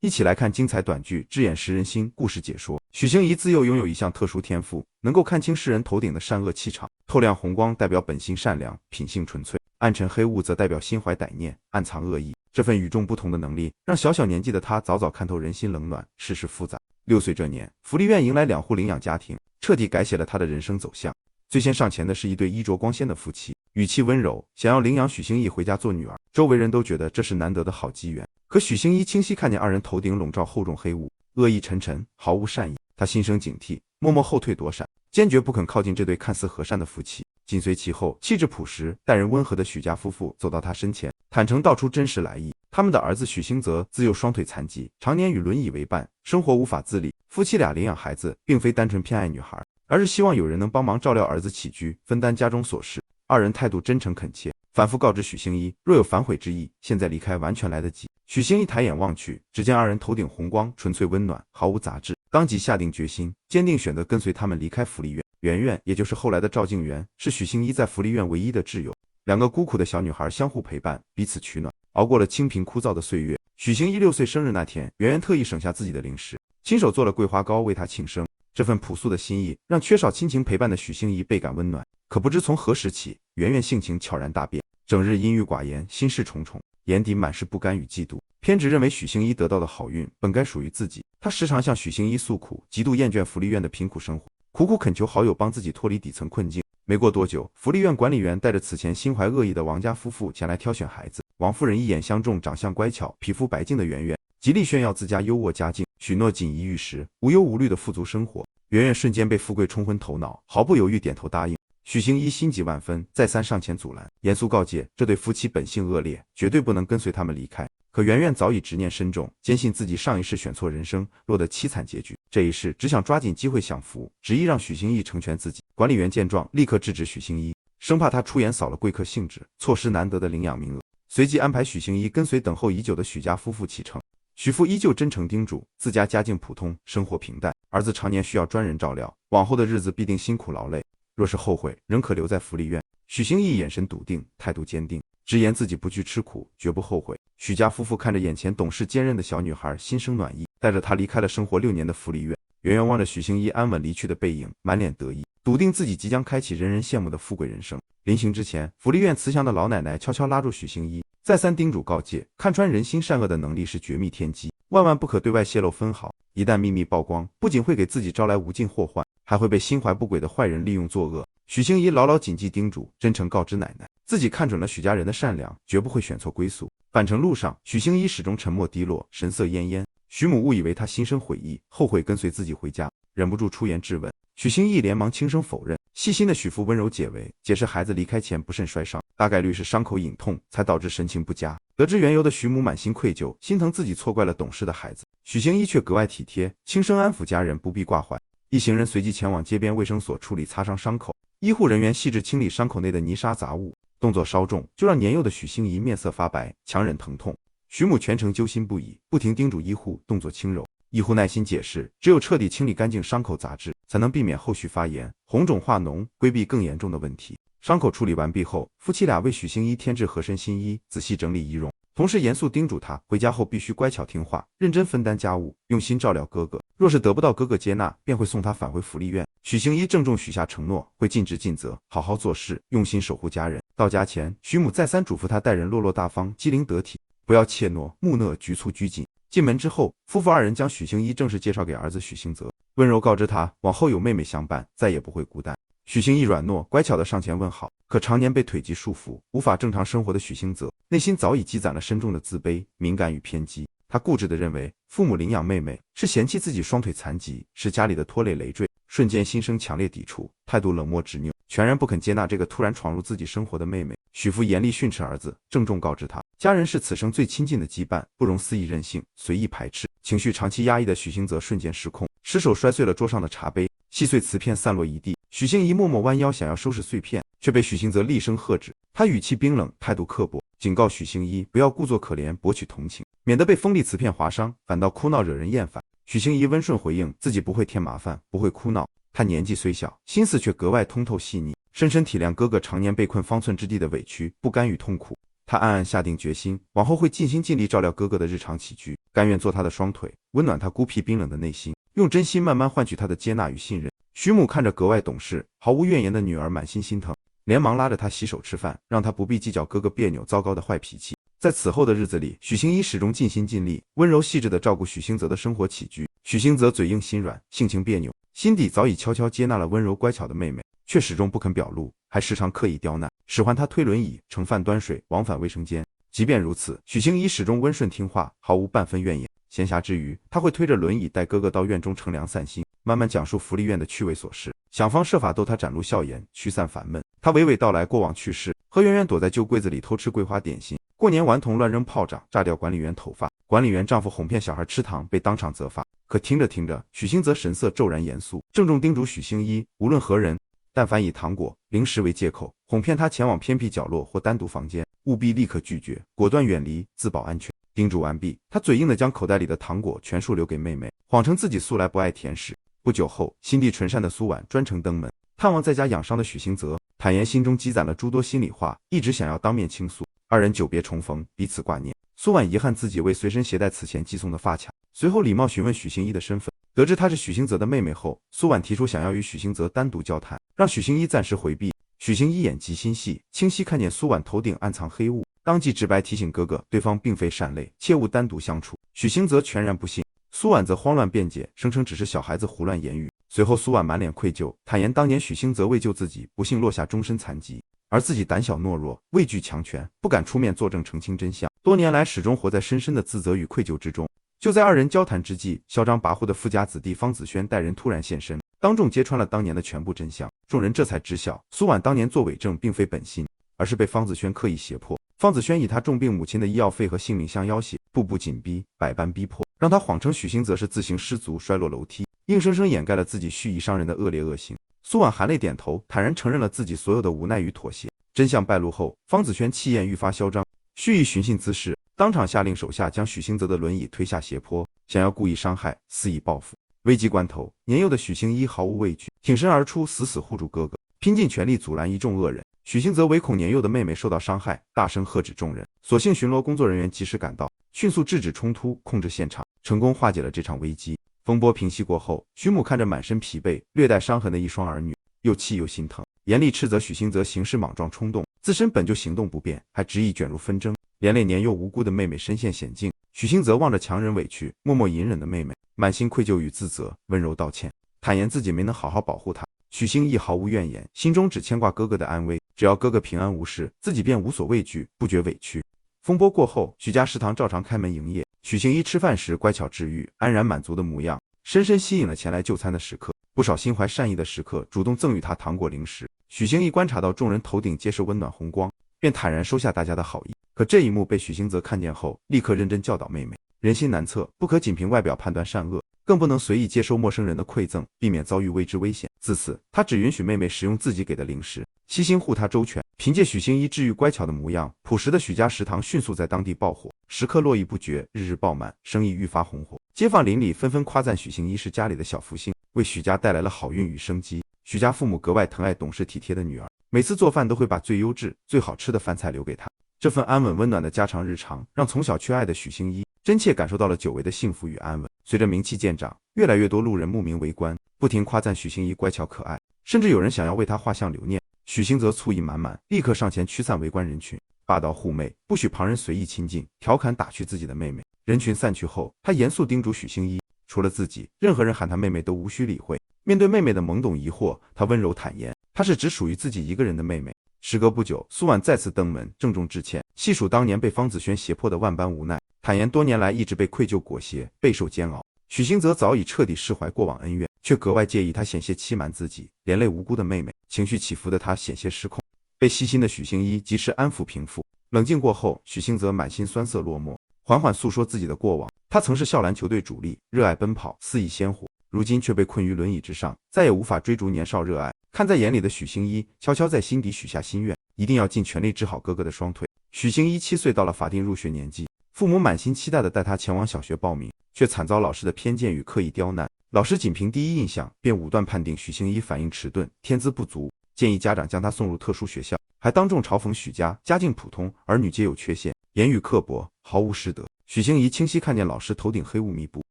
一起来看精彩短剧，智眼识人心，故事解说。许星移自幼拥有一项特殊天赋，能够看清世人头顶的善恶气场。透亮红光代表本性善良，品性纯粹；暗沉黑雾则代表心怀歹念，暗藏恶意。这份与众不同的能力，让小小年纪的他早早看透人心冷暖，世事复杂。6岁这年，福利院迎来2户领养家庭，彻底改写了他的人生走向。最先上前的是一对衣着光鲜的夫妻，语气温柔，想要领养许星移回家做女儿。周围人都觉得这是难得的好机缘，可许星移清晰看见二人头顶笼罩厚重黑雾，恶意沉沉，毫无善意。他心生警惕，默默后退躲闪，坚决不肯靠近这对看似和善的夫妻。紧随其后，气质朴实、待人温和的许家夫妇走到他身前，坦诚道出真实来意。他们的儿子许星泽自幼双腿残疾，常年与轮椅为伴，生活无法自理。夫妻俩领养孩子，并非单纯偏爱女孩，而是希望有人能帮忙照料儿子起居，分担家中琐事。二人态度真诚恳切，反复告知许星移，若有反悔之意，现在离开完全来得及。许星移抬眼望去，只见二人头顶红光，纯粹温暖，毫无杂质，当即下定决心，坚定选择跟随他们离开福利院。圆圆，也就是后来的赵静媛，是许星移在福利院唯一的挚友。2个孤苦的小女孩相互陪伴，彼此取暖，熬过了清贫枯燥的岁月。许星移6岁生日那天，圆圆特意省下自己的零食，亲手做了桂花糕为他庆生。这份朴素的心意，让缺少亲情陪伴的许星移倍感温暖。可不知从何时起，圆圆性情悄然大变，整日阴郁寡言，心事重重，眼底满是不甘与嫉妒，偏执认为许星移得到的好运本该属于自己。他时常向许星移诉苦，极度厌倦福利院的贫苦生活，苦苦恳求好友帮自己脱离底层困境。没过多久，福利院管理员带着此前心怀恶意的王家夫妇前来挑选孩子。王夫人一眼相中长相乖巧、皮肤白净的圆圆，极力炫耀自家优渥家境，许诺锦衣玉食，无忧无虑的富足生活。圆圆瞬间被富贵冲昏头脑，毫不犹豫点头答应。许星移心急万分，再三上前阻拦，严肃告诫这对夫妻本性恶劣，绝对不能跟随他们离开。可圆圆早已执念深重，坚信自己上一世选错人生，落得凄惨结局，这一世只想抓紧机会享福，执意让许星移成全自己。管理员见状，立刻制止许星移，生怕他出言扫了贵客兴致，错失难得的领养名额。随即安排许星移跟随等候已久的许家夫妇启程。许父依旧真诚叮嘱，自家家境普通，生活平淡，儿子常年需要专人照料，往后的日子必定辛苦劳累，若是后悔，仍可留在福利院。许星移眼神笃定，态度坚定，直言自己不惧吃苦，绝不后悔。许家夫妇看着眼前懂事坚韧的小女孩，心生暖意，带着她离开了生活6年的福利院。圆圆望着许星移安稳离去的背影，满脸得意，笃定自己即将开启人人羡慕的富贵人生。临行之前，福利院慈祥的老奶奶悄悄拉住许星移，再三叮嘱告诫，看穿人心善恶的能力是绝密天机，万万不可对外泄露分毫，一旦秘密曝光，不仅会给自己招来无尽祸患，还会被心怀不轨的坏人利用作恶。许星移牢牢谨记叮嘱，真诚告知奶奶，自己看准了许家人的善良，绝不会选错归宿。返程路上，许星移始终沉默低落，神色恹恹。许母误以为他心生悔意，后悔跟随自己回家，忍不住出言质问。许星移连忙轻声否认。细心的许父温柔解围，解释孩子离开前不慎摔伤，大概率是伤口隐痛，才导致神情不佳。得知缘由的许母满心愧疚，心疼自己错怪了懂事的孩子。许星移却格外体贴，轻声安抚家人不必挂怀。一行人随即前往街边卫生所处理擦伤伤口，医护人员细致清理伤口内的泥沙杂物，动作稍重，就让年幼的许星移面色发白，强忍疼痛。许母全程揪心不已，不停叮嘱医护动作轻柔。医护耐心解释，只有彻底清理干净伤口杂质，才能避免后续发炎、红肿化脓，规避更严重的问题。伤口处理完毕后，夫妻俩为许星移添置合身新衣，仔细整理仪容，同时严肃叮嘱他回家后必须乖巧听话，认真分担家务，用心照料哥哥。若是得不到哥哥接纳，便会送他返回福利院。许星移郑重许下承诺，会尽职尽责，好好做事，用心守护家人。到家前，许母再三嘱咐他待人落落大方，机灵得体，不要怯懦木讷，局促拘谨。进门之后，夫妇2人将许星移正式介绍给儿子许星泽，温柔告知他往后有妹妹相伴，再也不会孤单。许星移软糯乖巧地上前问好，可常年被腿疾束缚，无法正常生活的许星泽，内心早已积攒了深重的自卑、敏感与偏激。他固执地认为父母领养妹妹是嫌弃自己双腿残疾，是家里的拖累累赘，瞬间心生强烈抵触，态度冷漠执拗，全然不肯接纳这个突然闯入自己生活的妹妹。许父严厉训斥儿子，郑重告知他，家人是此生最亲近的羁绊，不容肆意任性、随意排斥。情绪长期压抑的许星泽瞬间失控，失手摔碎了桌上的茶杯，细碎瓷片散落一地。许星移默默弯腰想要收拾碎片，却被许星泽厉声喝止。他语气冰冷，态度刻薄，警告许星移不要故作可怜，博取同情，免得被锋利瓷片划伤，反倒哭闹惹人厌烦。许星移温顺回应，自己不会添麻烦，不会哭闹。他年纪虽小，心思却格外通透细腻，深深体谅哥哥常年被困方寸之地的委屈、不甘与痛苦。他暗暗下定决心，往后会尽心尽力照料哥哥的日常起居，甘愿做他的双腿，温暖他孤僻冰冷的内心，用真心慢慢换取他的接纳与信任。徐母看着格外懂事、毫无怨言的女儿，满心心疼，连忙拉着她洗手吃饭，让她不必计较哥哥别扭糟糕的坏脾气。在此后的日子里，许行一始终尽心尽力，温柔细致地照顾许星泽的生活起居。许星泽嘴硬心软，性情别扭，心底早已悄悄接纳了温柔乖巧的妹妹，却始终不肯表露，还时常刻意刁难，使唤她推轮椅、盛饭端水，往返卫生间。即便如此，许行一始终温顺听话，毫无半分怨言。闲暇之余，他会推着轮椅带哥哥到院中乘凉散心，慢慢讲述福利院的趣味琐事，想方设法逗他展露笑颜，驱散烦闷。他娓娓道来过往趣事，和圆圆躲在旧柜子里偷吃桂花点心，过年顽童乱扔炮仗，炸掉管理员头发，管理员丈夫哄骗小孩吃糖被当场责罚。可听着听着，许星泽神色骤然严肃，郑重叮嘱许星一，无论何人，但凡以糖果、零食为借口，哄骗他前往偏僻角落或单独房间，务必立刻拒绝，果断远离，自保安全。叮嘱完毕，他嘴硬地将口袋里的糖果全数留给妹妹，谎称自己素来不爱甜食。不久后，心地纯善的苏婉专程登门探望在家养伤的许星泽，坦言心中积攒了诸多心里话，一直想要当面倾诉。二人久别重逢，彼此挂念。苏婉遗憾自己未随身携带此前寄送的发卡，随后礼貌询问许星一的身份。得知她是许星泽的妹妹后，苏婉提出想要与许星泽单独交谈，让许星一暂时回避。许星一眼极心细，清晰看见苏婉头顶暗藏黑雾，当即直白提醒哥哥，对方并非善类，切勿单独相处。许星泽全然不信，苏婉则慌乱辩解，声称只是小孩子胡乱言语。随后苏婉满脸愧疚，坦言当年许星泽为救自己，不幸落下终身残疾，而自己胆小懦弱，畏惧强权，不敢出面作证澄清真相，多年来始终活在深深的自责与愧疚之中。就在二人交谈之际，嚣张跋扈的富家子弟方子轩带人突然现身，当众揭穿了当年的全部真相。众人这才知晓，苏婉当年做伪证并非本心，而是被方子轩刻意胁迫。方子轩以他重病母亲的医药费和性命相要挟，步步紧逼，百般逼迫，让他谎称许星泽是自行失足摔落楼梯，硬生生掩盖了自己蓄意伤人的恶劣恶行。苏婉含泪点头，坦然承认了自己所有的无奈与妥协。真相败露后，方子轩气焰愈发嚣张，蓄意寻衅滋事，当场下令手下将许星泽的轮椅推下斜坡，想要故意伤害，肆意报复。危急关头，年幼的许星一毫无畏惧，挺身而出，死死护住哥哥，拼尽全力阻拦一众恶人。许星泽唯恐年幼的妹妹受到伤害，大声喝止众人，所幸巡逻工作人员及时赶到，迅速制止冲突，控制现场，成功化解了这场危机。风波平息过后，徐母看着满身疲惫、略带伤痕的一双儿女，又气又心疼，严厉斥责许星泽行事莽撞冲动，自身本就行动不便，还执意卷入纷争，连累年幼无辜的妹妹身陷险境。许星泽望着强忍委屈、默默隐忍的妹妹，满心愧疚与自责，温柔道歉，坦言自己没能好好保护她。许星亦毫无怨言，心中只牵挂哥哥的安危，只要哥哥平安无事，自己便无所畏惧，不觉委屈。风波过后，许家食堂照常开门营业。许星一吃饭时乖巧治愈、安然满足的模样，深深吸引了前来就餐的食客。不少心怀善意的食客主动赠予他糖果零食。许星一观察到众人头顶皆是温暖红光，便坦然收下大家的好意。可这一幕被许星泽看见后，立刻认真教导妹妹：人心难测，不可仅凭外表判断善恶，更不能随意接收陌生人的馈赠，避免遭遇未知危险。自此，他只允许妹妹食用自己给的零食，悉心护她周全。凭借许星一治愈乖巧的模样，朴实的许家食堂迅速在当地爆火，食客络绎不绝，日日爆满，生意愈发红火。街坊邻里纷纷夸赞许星一是家里的小福星，为许家带来了好运与生机。许家父母格外疼爱懂事体贴的女儿，每次做饭都会把最优质、最好吃的饭菜留给她。这份安稳温暖的家常日常，让从小缺爱的许星一真切感受到了久违的幸福与安稳。随着名气渐长，越来越多路人慕名围观，不停夸赞许星一乖巧可爱，甚至有人想要为她画像留念。许星则醋意满满，立刻上前驱散围观人群，霸道护妹，不许旁人随意亲近，调侃打趣自己的妹妹。人群散去后，他严肃叮嘱许星一，除了自己，任何人喊他妹妹都无需理会。面对妹妹的懵懂疑惑，他温柔坦言，她是只属于自己一个人的妹妹。时隔不久，苏婉再次登门，郑重致歉，细数当年被方子轩胁迫的万般无奈，坦言多年来一直被愧疚裹挟，备受煎熬。许星泽早已彻底释怀过往恩怨，却格外介意他险些欺瞒自己，连累无辜的妹妹。情绪起伏的他险些失控，被细心的许星一及时安抚平复。冷静过后，许星泽满心酸涩落寞，缓缓诉说自己的过往。他曾是校篮球队主力，热爱奔跑，肆意鲜活，如今却被困于轮椅之上，再也无法追逐年少热爱。看在眼里的许星一悄悄在心底许下心愿，一定要尽全力治好哥哥的双腿。许星一7岁到了法定入学年纪，父母满心期待地带他前往小学报名，却惨遭老师的偏见与刻意刁难。老师仅凭第一印象便武断判定许星一反应迟钝，天资不足，建议家长将他送入特殊学校。还当众嘲讽许家家境普通，儿女皆有缺陷，言语刻薄，毫无师德。许兴仪清晰看见老师头顶黑雾密布，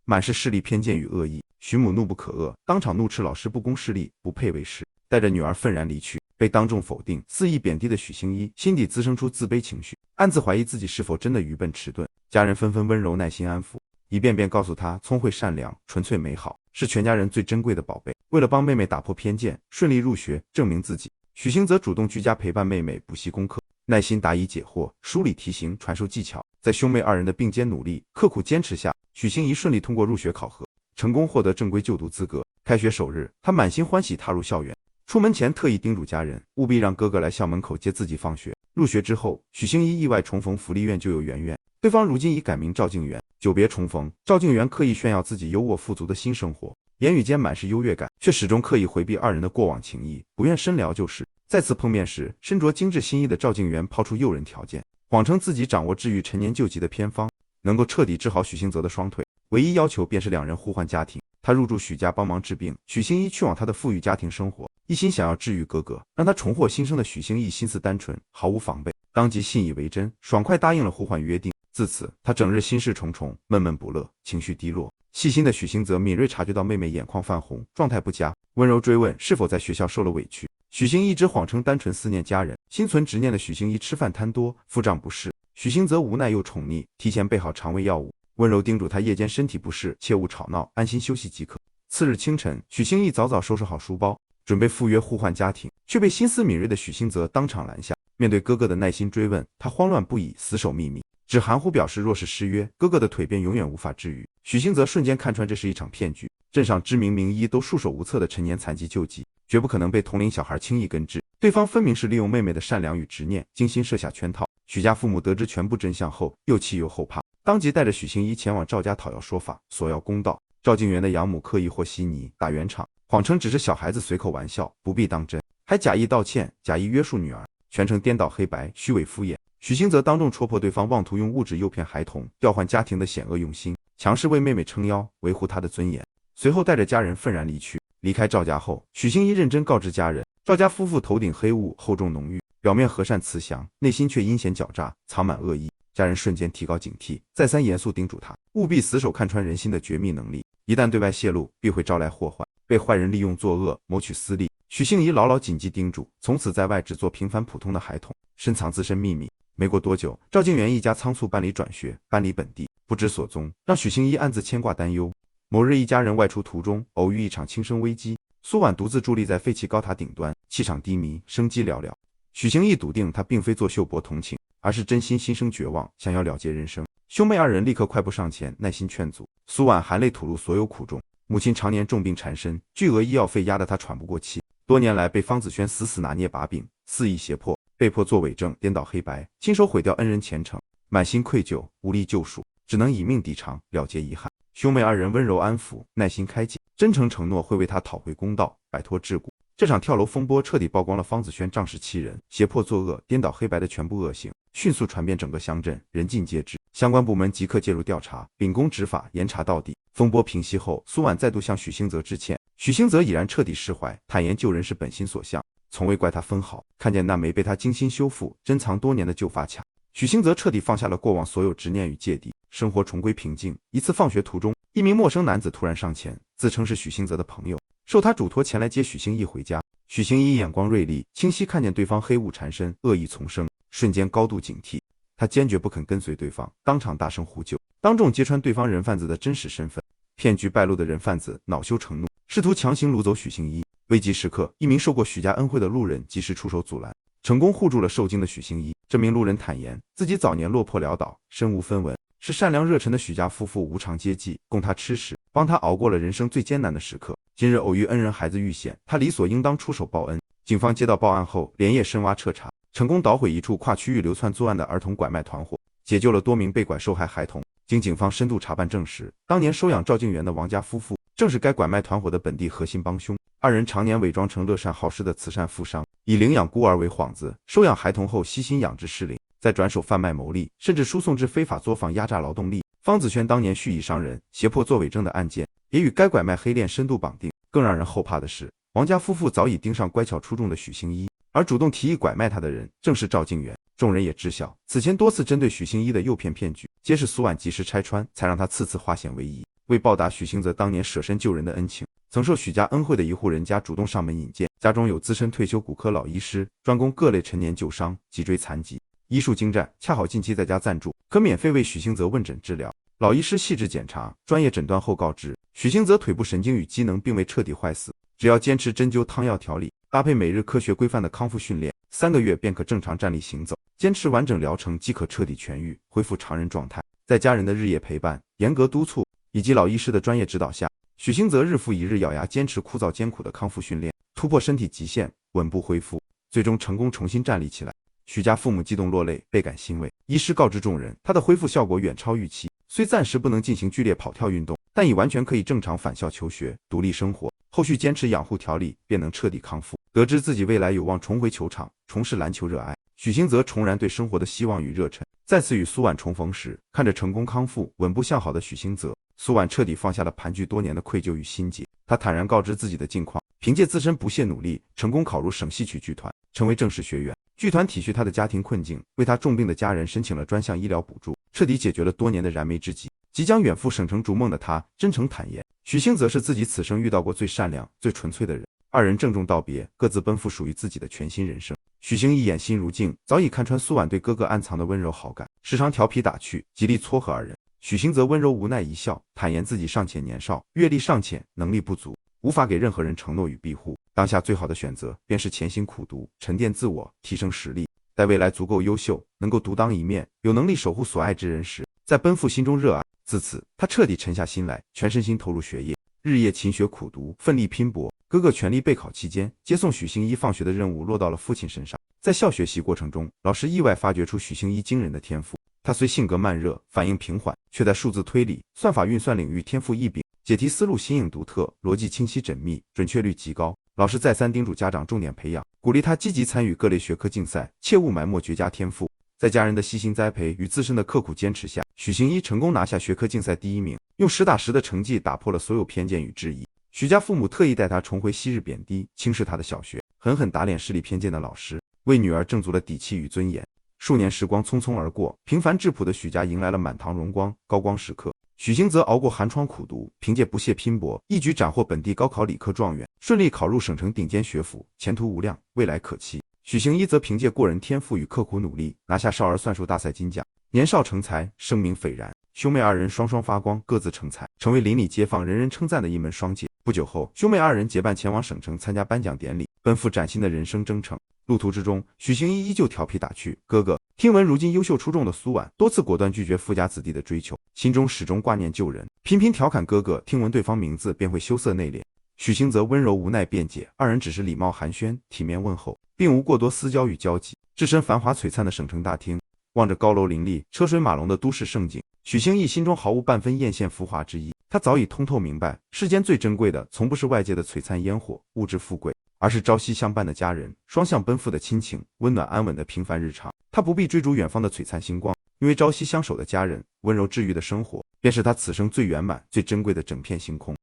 满是势力偏见与恶意，许母怒不可遏，当场怒斥老师不公势利，不配为师，带着女儿愤然离去。被当众否定、肆意贬低的许兴一心底滋生出自卑情绪，暗自怀疑自己是否真的愚笨迟钝。家人纷纷温柔耐心安抚，一遍遍告诉他聪慧善良、纯粹美好是全家人最珍贵的宝贝。为了帮妹妹打破偏见，顺利入学，证明自己，许兴则主动居家陪伴妹妹补习功课，耐心答疑解惑，梳理题型，传授技巧。在兄妹二人的并肩努力、刻苦坚持下，许兴一顺利通过入学考核，成功获得正规就读资格。开学首日，他满心欢喜踏入校园。出门前特意叮嘱家人，务必让哥哥来校门口接自己放学。入学之后，许兴一意外重逢福利院就有圆圆，对方如今已改名赵静媛。久别重逢，赵静媛刻意炫耀自己优渥富足的新生活，言语间满是优越感，却始终刻意回避二人的过往情谊，不愿深聊旧事。再次碰面时，身着精致新衣的赵静媛抛出诱人条件，谎称自己掌握治愈陈年旧疾的偏方，能够彻底治好许兴泽的双腿，唯一要求便是两人互换家庭。他入住许家帮忙治病，许兴一去往他的富裕家庭生活，一心想要治愈哥哥，让他重获新生的许兴义心思单纯，毫无防备，当即信以为真，爽快答应了互换约定。自此，他整日心事重重，闷闷不乐，情绪低落。细心的许兴则敏锐察觉到妹妹眼眶泛红，状态不佳，温柔追问是否在学校受了委屈。许兴一直谎称单纯思念家人，心存执念的许兴一吃饭贪多，腹胀不适，许兴则无奈又宠溺，提前备好肠胃药物，温柔叮嘱他夜间身体不适，切勿吵闹，安心休息即可。次日清晨，许兴义早早收拾好书包，准备赴约互换家庭，却被心思敏锐的许兴泽当场拦下。面对哥哥的耐心追问，他慌乱不已，死守秘密，只含糊表示若是失约，哥哥的腿便永远无法治愈。许兴则瞬间看穿这是一场骗局，镇上知名名医都束手无策的陈年残疾救急，绝不可能被同龄小孩轻易根治。对方分明是利用妹妹的善良与执念，精心设下圈套。许家父母得知全部真相后，又气又后怕，当即带着许兴一前往赵家讨要说法，索要公道。赵静媛的养母刻意和稀泥打圆场，谎称只是小孩子随口玩笑，不必当真，还假意道歉，假意约束女儿，全程颠倒黑白，虚伪敷衍。许兴则当众戳破对方妄图用物质诱骗孩童、调换家庭的险恶用心，强势为妹妹撑腰，维护她的尊严。随后带着家人愤然离去。离开赵家后，许兴一认真告知家人，赵家夫妇头顶黑雾，厚重浓郁，表面和善慈祥，内心却阴险狡诈，藏满恶意。家人瞬间提高警惕，再三严肃叮嘱他，务必死守看穿人心的绝密能力，一旦对外泄露，必会招来祸患，被坏人利用作恶，谋取私利。许兴仪牢牢谨记叮嘱，从此在外只做平凡普通的孩童，深藏自身秘密。没过多久，赵静媛一家仓促办理转学，搬离本地，不知所踪，让许兴一暗自牵挂担忧。某日，一家人外出途中，偶遇一场轻生危机。苏婉独自伫立在废弃高塔顶端，气场低迷，生机寥寥。许兴义笃定他并非作秀博同情，而是真心心生绝望，想要了结人生。兄妹二人立刻快步上前，耐心劝阻。苏婉含泪吐露所有苦衷，母亲常年重病缠身，巨额医药费压得她喘不过气，多年来被方子轩死死拿捏把柄，肆意胁迫，被迫做伪证，颠倒黑白，亲手毁掉恩人前程，满心愧疚，无力救赎，只能以命抵偿，了结遗憾。兄妹二人温柔安抚，耐心开解，真诚承诺会为他讨回公道，摆脱桎梏。这场跳楼风波彻底曝光了方子轩仗势欺人、胁迫作恶、颠倒黑白的全部恶行，迅速传遍整个乡镇，人尽皆知。相关部门即刻介入调查，秉公执法，严查到底。风波平息后，苏婉再度向许兴泽致歉，许兴泽已然彻底释怀，坦言救人是本心所向，从未怪他分毫。看见那枚被他精心修复、珍藏多年的旧发卡，许兴泽彻底放下了过往所有执念与芥蒂，生活重归平静。一次放学途中，一名陌生男子突然上前，自称是许兴泽的朋友，受他嘱托前来接许兴义回家。许兴义眼光锐利，清晰看见对方黑雾缠身，恶意丛生，瞬间高度警惕。他坚决不肯跟随对方，当场大声呼救，当众揭穿对方人贩子的真实身份。骗局败露的人贩子恼羞成怒，试图强行掳走许兴义。危急时刻，一名受过许家恩惠的路人及时出手阻拦，成功护住了受惊的许兴义。这名路人坦言，自己早年落魄潦倒，身无分文，是善良热忱的许家夫妇无偿接济，供他吃食，帮他熬过了人生最艰难的时刻。今日偶遇恩人孩子遇险，他理所应当出手报恩。警方接到报案后，连夜深挖彻查，成功捣毁一处跨区域流窜作案的儿童拐卖团伙，解救了多名被拐受害孩童。经警方深度查办证实，当年收养赵静媛的王家夫妇正是该拐卖团伙的本地核心帮凶。二人常年伪装成乐善好施的慈善富商，以领养孤儿为幌子，收养孩童后悉心养殖适龄，再转手贩卖牟利，甚至输送至非法作坊压榨劳动力。方子轩当年蓄意伤人、胁迫作伪证的案件，也与该拐卖黑链深度绑定。更让人后怕的是，王家夫妇早已盯上乖巧出众的许兴一，而主动提议拐卖他的人正是赵静远。众人也知晓，此前多次针对许行一的诱骗骗局，皆是苏婉及时拆穿，才让他次次化险为夷。为报答许行则当年舍身救人的恩情，曾受许家恩惠的一户人家主动上门引荐，家中有资深退休骨科老医师，专攻各类陈年旧伤、脊椎残疾，医术精湛，恰好近期在家暂住，可免费为许行则问诊治疗。老医师细致检查，专业诊断后告知，许行则腿部神经与机能并未彻底坏死，只要坚持针灸汤药调理，搭配每日科学规范的康复训练，3个月便可正常站立行走，坚持完整疗程即可彻底痊愈，恢复常人状态。在家人的日夜陪伴、严格督促以及老医师的专业指导下，许行则日复一日咬牙坚持枯燥艰苦的康复训练，突破身体极限，稳步恢复，最终成功重新站立起来。许家父母激动落泪，倍感欣慰。医师告知众人，他的恢复效果远超预期，虽暂时不能进行剧烈跑跳运动，但已完全可以正常返校求学、独立生活。后续坚持养护调理，便能彻底康复。得知自己未来有望重回球场，重拾篮球热爱，许行则重燃对生活的希望与热忱。再次与苏婉重逢时，看着成功康复、稳步向好的许行则，苏婉彻底放下了盘踞多年的愧疚与心结。她坦然告知自己的近况，凭借自身不懈努力，成功考入省戏曲剧团，成为正式学员。剧团体恤他的家庭困境，为他重病的家人申请了专项医疗补助，彻底解决了多年的燃眉之急。即将远赴省城逐梦的他，真诚坦言，许行则是自己此生遇到过最善良、最纯粹的人。二人郑重道别，各自奔赴属于自己的全新人生。许行一眼心如镜，早已看穿苏婉对哥哥暗藏的温柔好感，时常调皮打趣，极力撮合二人。许行则温柔无奈一笑，坦言自己尚且年少，阅历尚浅，能力不足，无法给任何人承诺与庇护。当下最好的选择便是潜心苦读，沉淀自我，提升实力，待未来足够优秀，能够独当一面，有能力守护所爱之人时，再奔赴心中热爱。自此，他彻底沉下心来，全身心投入学业，日夜勤学苦读，奋力拼搏。哥哥全力备考期间，接送许行一放学的任务落到了父亲身上。在校学习过程中，老师意外发掘出许行一惊人的天赋。他虽性格慢热，反应平缓，却在数字推理、算法运算领域天赋异禀，解题思路新颖独特，逻辑清晰缜密，准确率极高。老师再三叮嘱家长重点培养，鼓励他积极参与各类学科竞赛，切勿埋没绝佳天赋。在家人的悉心栽培与自身的刻苦坚持下，许行一成功拿下学科竞赛第1名，用实打实的成绩打破了所有偏见与质疑。许家父母特意带他重回昔日贬低、轻视他的小学，狠狠打脸势力偏见的老师，为女儿挣足了底气与尊严。数年时光匆匆而过，平凡质朴的许家迎来了满堂荣光、高光时刻。许行则熬过寒窗苦读，凭借不懈拼搏，一举斩获本地高考理科状元，顺利考入省城顶尖学府，前途无量，未来可期。许行一则凭借过人天赋与刻苦努力，拿下少儿算术大赛金奖，年少成才，声名斐然。兄妹二人双双发光，各自成才，成为邻里街坊人人称赞的一门双杰。不久后，兄妹二人结伴前往省城参加颁奖典礼，奔赴崭新的人生征程。路途之中，许行一依旧调皮打趣，哥哥听闻如今优秀出众的苏婉多次果断拒绝富家子弟的追求，心中始终挂念旧人，频频调侃哥哥听闻对方名字便会羞涩内敛。许行则温柔无奈辩解，二人只是礼貌寒暄，体面问候，并无过多私交与交集。置身繁华璀璨的省城大厅，望着高楼林立、车水马龙的都市盛景，许行一心中毫无半分艳羡浮华之意。他早已通透明白，世间最珍贵的从不是外界的璀璨烟火、物质富贵，而是朝夕相伴的家人，双向奔赴的亲情，温暖安稳的平凡日常。他不必追逐远方的璀璨星光，因为朝夕相守的家人，温柔治愈的生活，便是他此生最圆满、最珍贵的整片星空。